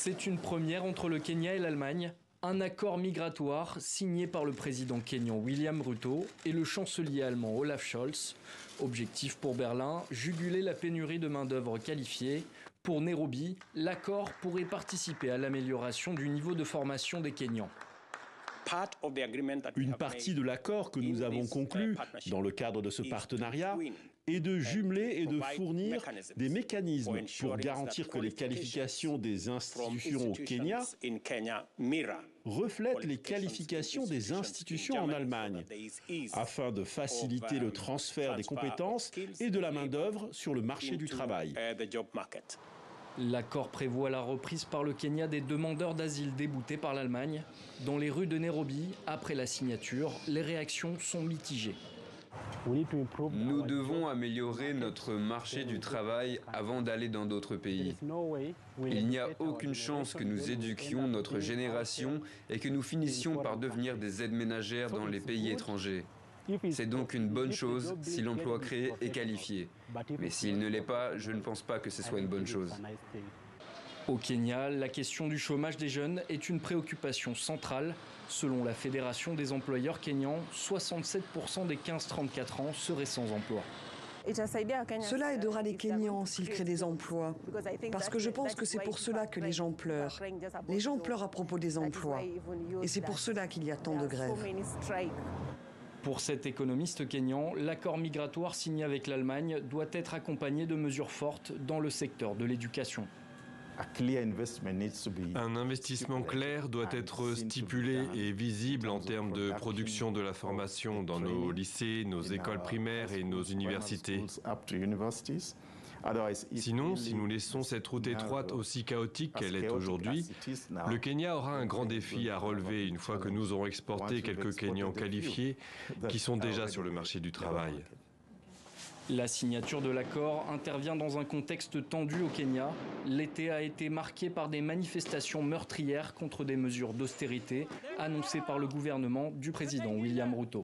C'est une première entre le Kenya et l'Allemagne. Un accord migratoire signé par le président kényan William Ruto et le chancelier allemand Olaf Scholz. Objectif pour Berlin, juguler la pénurie de main-d'œuvre qualifiée. Pour Nairobi, l'accord pourrait participer à l'amélioration du niveau de formation des Kenyans. Une partie de l'accord que nous avons conclu dans le cadre de ce partenariat est de jumeler et de fournir des mécanismes pour garantir que les qualifications des institutions au Kenya reflètent les qualifications des institutions en Allemagne, afin de faciliter le transfert des compétences et de la main-d'œuvre sur le marché du travail. L'accord prévoit la reprise par le Kenya des demandeurs d'asile déboutés par l'Allemagne. Dans les rues de Nairobi, après la signature, les réactions sont mitigées. Nous devons améliorer notre marché du travail avant d'aller dans d'autres pays. Il n'y a aucune chance que nous éduquions notre génération et que nous finissions par devenir des aides ménagères dans les pays étrangers. C'est donc une bonne chose si l'emploi créé est qualifié. Mais s'il ne l'est pas, je ne pense pas que ce soit une bonne chose. Au Kenya, la question du chômage des jeunes est une préoccupation centrale. Selon la Fédération des employeurs kenyans, 67% des 15-34 ans seraient sans emploi. Cela aidera les Kenyans s'ils créent des emplois. Parce que je pense que c'est pour cela que les gens pleurent. Les gens pleurent à propos des emplois. Et c'est pour cela qu'il y a tant de grèves. Pour cet économiste kényan, l'accord migratoire signé avec l'Allemagne doit être accompagné de mesures fortes dans le secteur de l'éducation. Un investissement clair doit être stipulé et visible en termes de production de la formation dans nos lycées, nos écoles primaires et nos universités. Sinon, si nous laissons cette route étroite aussi chaotique qu'elle est aujourd'hui, le Kenya aura un grand défi à relever une fois que nous aurons exporté quelques Kenyans qualifiés qui sont déjà sur le marché du travail. La signature de l'accord intervient dans un contexte tendu au Kenya. L'été a été marqué par des manifestations meurtrières contre des mesures d'austérité annoncées par le gouvernement du président William Ruto.